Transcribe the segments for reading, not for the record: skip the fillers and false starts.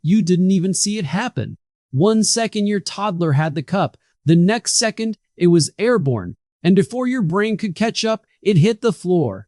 you didn't even see it happen. 1 second your toddler had the cup, the next second it was airborne, and before your brain could catch up, it hit the floor.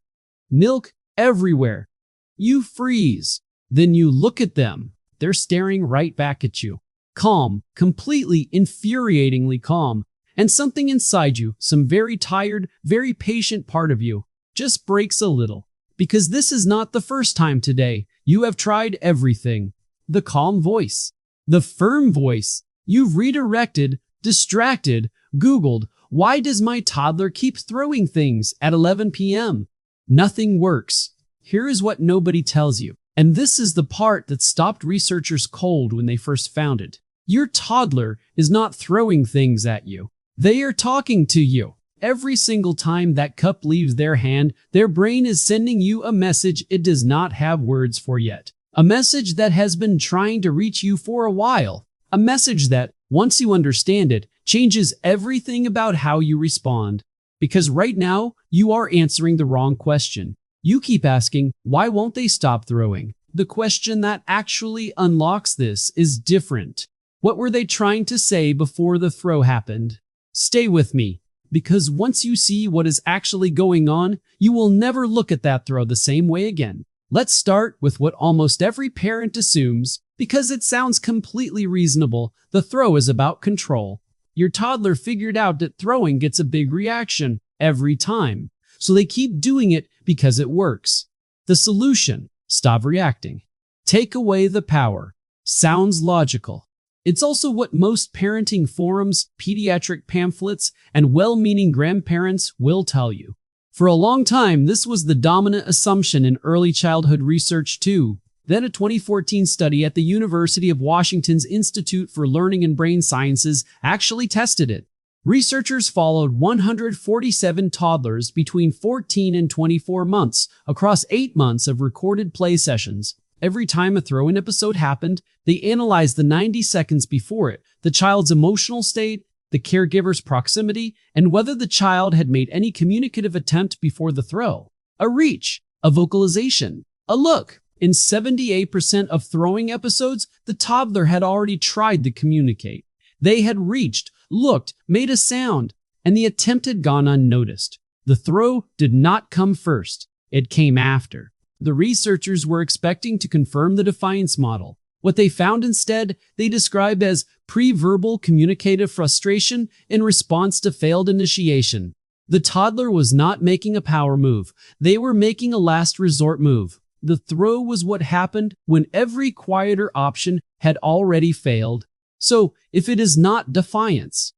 Milk everywhere. You freeze. Then you look at them. They're staring right back at you. Calm, completely infuriatingly calm. And something inside you, some very tired, very patient part of you, just breaks a little. Because this is not the first time today. You have tried everything. The calm voice. The firm voice. You've redirected, distracted, Googled, why does my toddler keep throwing things at 11 p.m.? Nothing works. Here is what nobody tells you. And this is the part that stopped researchers cold when they first found it. Your toddler is not throwing things at you. They are talking to you. Every single time that cup leaves their hand, their brain is sending you a message it does not have words for yet. A message that has been trying to reach you for a while. A message that, once you understand it, changes everything about how you respond. Because right now, you are answering the wrong question. You keep asking, why won't they stop throwing? The question that actually unlocks this is different. What were they trying to say before the throw happened? Stay with me, because once you see what is actually going on, you will never look at that throw the same way again. Let's start with what almost every parent assumes, because it sounds completely reasonable. The throw is about control. Your toddler figured out that throwing gets a big reaction every time, so they keep doing it because it works. The solution: stop reacting. Take away the power. Sounds logical. It's also what most parenting forums, pediatric pamphlets, and well-meaning grandparents will tell you. For a long time, this was the dominant assumption in early childhood research too. Then a 2014 study at the University of Washington's Institute for Learning and Brain Sciences actually tested it. Researchers followed 147 toddlers between 14 and 24 months across 8 months of recorded play sessions. Every time a throw-in episode happened, they analyzed the 90 seconds before it, the child's emotional state, the caregiver's proximity, and whether the child had made any communicative attempt before the throw. A reach, a vocalization, a look. In 78% of throwing episodes, the toddler had already tried to communicate. They had reached, looked, made a sound, and the attempt had gone unnoticed. The throw did not come first. It came after. The researchers were expecting to confirm the defiance model. What they found instead, they described as pre-verbal communicative frustration in response to failed initiation. The toddler was not making a power move. They were making a last resort move. The throw was what happened when every quieter option had already failed. So, if it is not defiance,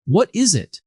what is it?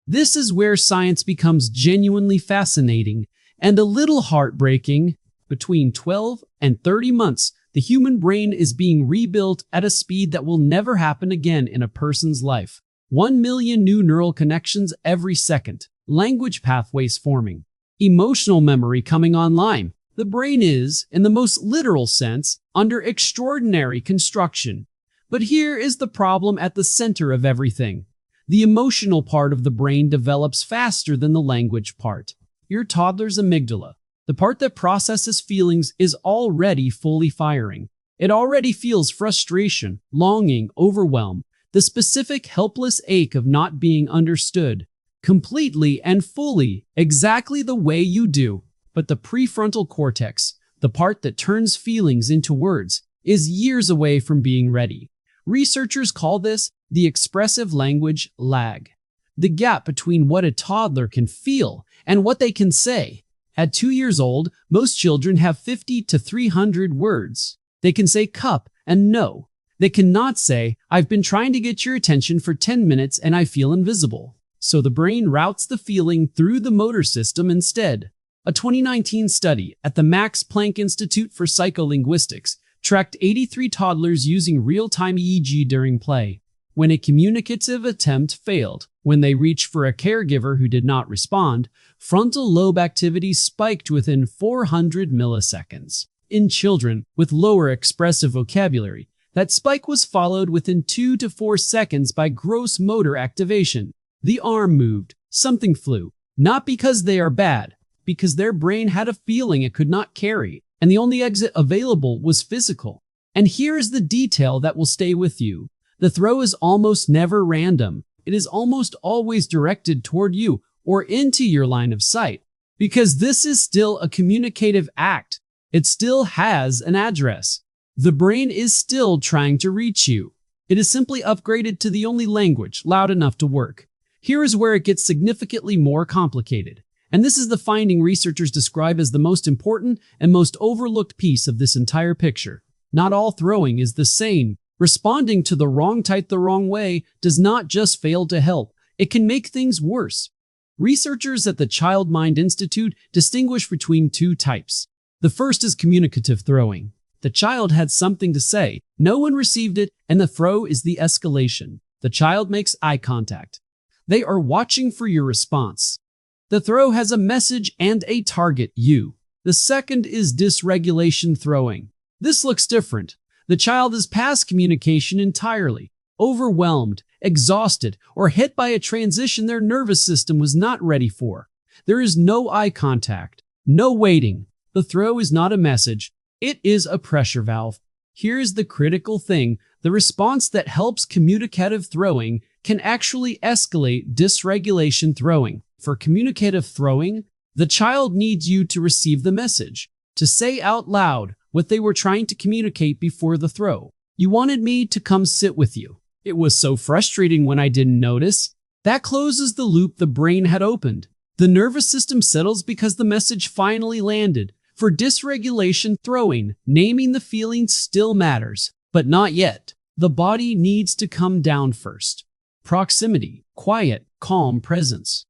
This is where science becomes genuinely fascinating and a little heartbreaking. Between 12 and 30 months, the human brain is being rebuilt at a speed that will never happen again in a person's life. 1 million new neural connections every second. Language pathways forming. Emotional memory coming online. The brain is, in the most literal sense, under extraordinary construction. But here is the problem at the center of everything. The emotional part of the brain develops faster than the language part. Your toddler's amygdala, the part that processes feelings, is already fully firing. It already feels frustration, longing, overwhelm, the specific helpless ache of not being understood, completely and fully, exactly the way you do. But the prefrontal cortex, the part that turns feelings into words, is years away from being ready. Researchers call this the expressive language lag, the gap between what a toddler can feel and what they can say. At 2 years old, most children have 50 to 300 words. They can say cup and no. They cannot say, I've been trying to get your attention for 10 minutes and I feel invisible. So the brain routes the feeling through the motor system instead. A 2019 study at the Max Planck Institute for Psycholinguistics tracked 83 toddlers using real-time EEG during play. When a communicative attempt failed, when they reached for a caregiver who did not respond, frontal lobe activity spiked within 400 milliseconds. In children with lower expressive vocabulary, that spike was followed within 2 to 4 seconds by gross motor activation. The arm moved, something flew, not because they are bad, because their brain had a feeling it could not carry, and the only exit available was physical. And here's the detail that will stay with you. The throw is almost never random. It is almost always directed toward you or into your line of sight, because this is still a communicative act. It still has an address. The brain is still trying to reach you. It is simply upgraded to the only language loud enough to work. Here is where it gets significantly more complicated. And this is the finding researchers describe as the most important and most overlooked piece of this entire picture. Not all throwing is the same. Responding to the wrong type the wrong way does not just fail to help, it can make things worse. Researchers at the Child Mind Institute distinguish between two types. The first is communicative throwing. The child had something to say, no one received it, and the throw is the escalation. The child makes eye contact. They are watching for your response. The throw has a message and a target, you. The second is dysregulation throwing. This looks different. The child is past communication entirely, overwhelmed, exhausted, or hit by a transition their nervous system was not ready for. There is no eye contact, no waiting. The throw is not a message, it is a pressure valve. Here's the critical thing, the response that helps communicative throwing can actually escalate dysregulation throwing. For communicative throwing, the child needs you to receive the message, to say out loud what they were trying to communicate before the throw. You wanted me to come sit with you. It was so frustrating when I didn't notice. That closes the loop the brain had opened. The nervous system settles because the message finally landed. For dysregulation throwing, naming the feeling still matters, but not yet. The body needs to come down first. Proximity, quiet, calm presence.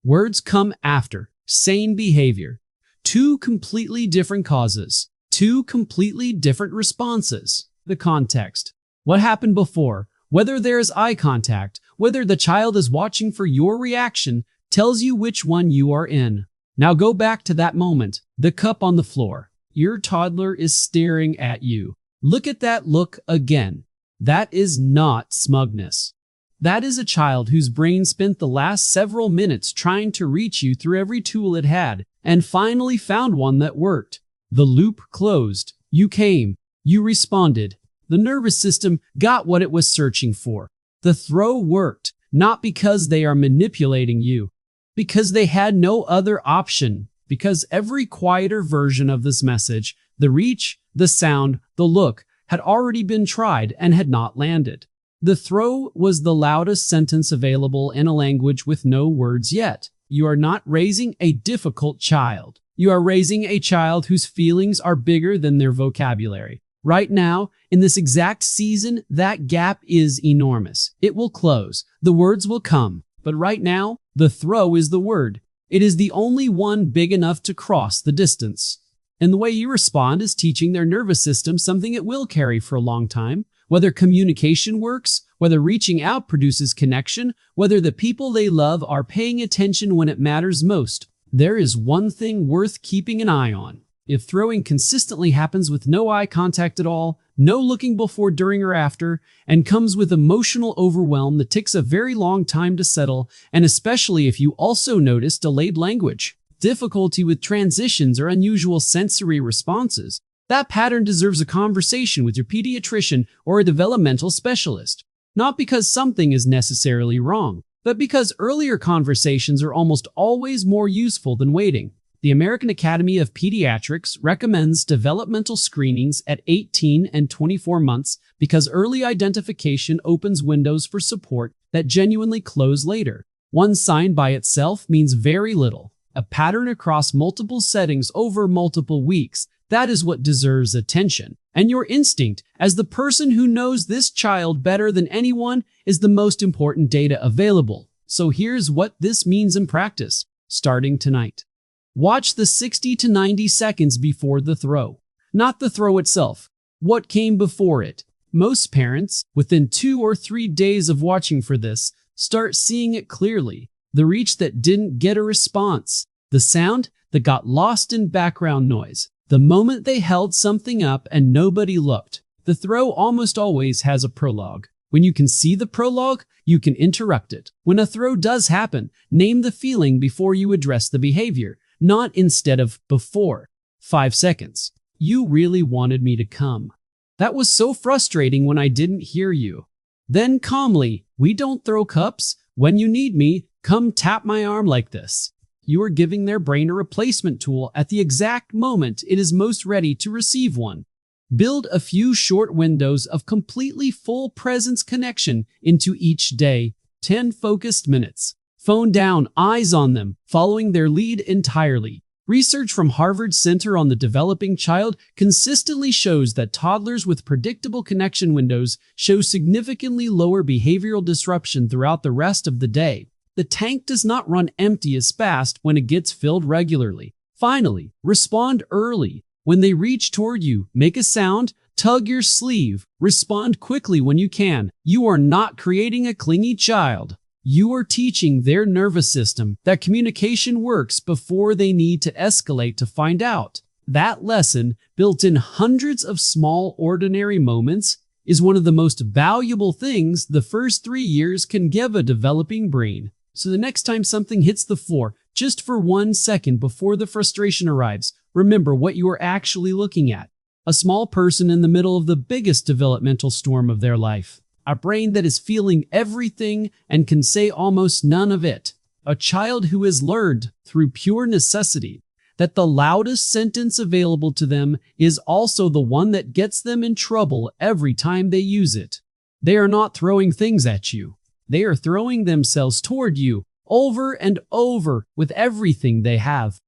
Words come after. Sane behavior. Two completely different causes. Two completely different responses. The context. What happened before, whether there is eye contact, whether the child is watching for your reaction, tells you which one you are in. Now go back to that moment, the cup on the floor. Your toddler is staring at you. Look at that look again. That is not smugness. That is a child whose brain spent the last several minutes trying to reach you through every tool it had, and finally found one that worked. The loop closed. You came. You responded. The nervous system got what it was searching for. The throw worked, not because they are manipulating you, because they had no other option, because every quieter version of this message, the reach, the sound, the look, had already been tried and had not landed. The throw was the loudest sentence available in a language with no words yet. You are not raising a difficult child. You are raising a child whose feelings are bigger than their vocabulary. Right now, in this exact season, that gap is enormous. It will close. The words will come. But right now, the throw is the word. It is the only one big enough to cross the distance. And the way you respond is teaching their nervous system something it will carry for a long time. Whether communication works, whether reaching out produces connection, whether the people they love are paying attention when it matters most, there is one thing worth keeping an eye on. If throwing consistently happens with no eye contact at all, no looking before, during, or after, and comes with emotional overwhelm that takes a very long time to settle, and especially if you also notice delayed language, difficulty with transitions, or unusual sensory responses, that pattern deserves a conversation with your pediatrician or a developmental specialist. Not because something is necessarily wrong, but because earlier conversations are almost always more useful than waiting. The American Academy of Pediatrics recommends developmental screenings at 18 and 24 months because early identification opens windows for support that genuinely close later. One sign by itself means very little. A pattern across multiple settings over multiple weeks, that is what deserves attention. And your instinct, as the person who knows this child better than anyone, is the most important data available. So here's what this means in practice, starting tonight. Watch the 60 to 90 seconds before the throw. Not the throw itself. What came before it? Most parents, within 2 or 3 days of watching for this, start seeing it clearly. The reach that didn't get a response. The sound that got lost in background noise. The moment they held something up and nobody looked. The throw almost always has a prologue. When you can see the prologue, you can interrupt it. When a throw does happen, name the feeling before you address the behavior. Not instead of before. 5 seconds. You really wanted me to come. That was so frustrating when I didn't hear you. Then calmly, we don't throw cups. When you need me, come tap my arm like this. You are giving their brain a replacement tool at the exact moment it is most ready to receive one. Build a few short windows of completely full presence connection into each day. 10 focused minutes. Phone down, eyes on them, following their lead entirely. Research from Harvard Center on the Developing Child consistently shows that toddlers with predictable connection windows show significantly lower behavioral disruption throughout the rest of the day. The tank does not run empty as fast when it gets filled regularly. Finally, respond early. When they reach toward you, make a sound, tug your sleeve, respond quickly when you can. You are not creating a clingy child. You are teaching their nervous system that communication works before they need to escalate to find out. That lesson, built in hundreds of small, ordinary moments, is one of the most valuable things the first 3 years can give a developing brain. So the next time something hits the floor, just for 1 second before the frustration arrives, remember what you are actually looking at. A small person in the middle of the biggest developmental storm of their life. A brain that is feeling everything and can say almost none of it. A child who has learned, through pure necessity, that the loudest sentence available to them is also the one that gets them in trouble every time they use it. They are not throwing things at you. They are throwing themselves toward you over and over with everything they have,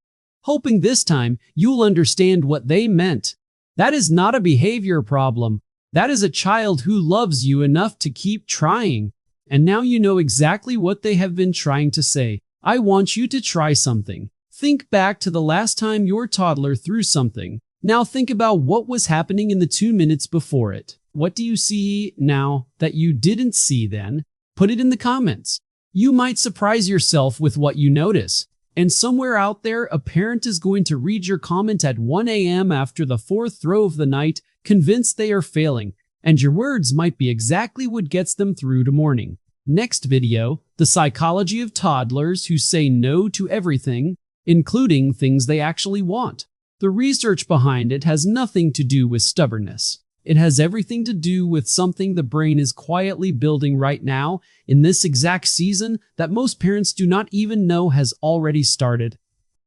hoping this time you'll understand what they meant. That is not a behavior problem. That is a child who loves you enough to keep trying. And now you know exactly what they have been trying to say. I want you to try something. Think back to the last time your toddler threw something. Now think about what was happening in the 2 minutes before it. What do you see now that you didn't see then? Put it in the comments. You might surprise yourself with what you notice. And somewhere out there, a parent is going to read your comment at 1 a.m. after the 4th throw of the night, convinced they are failing, and your words might be exactly what gets them through to morning. Next video, the psychology of toddlers who say no to everything, including things they actually want. The research behind it has nothing to do with stubbornness. It has everything to do with something the brain is quietly building right now in this exact season that most parents do not even know has already started.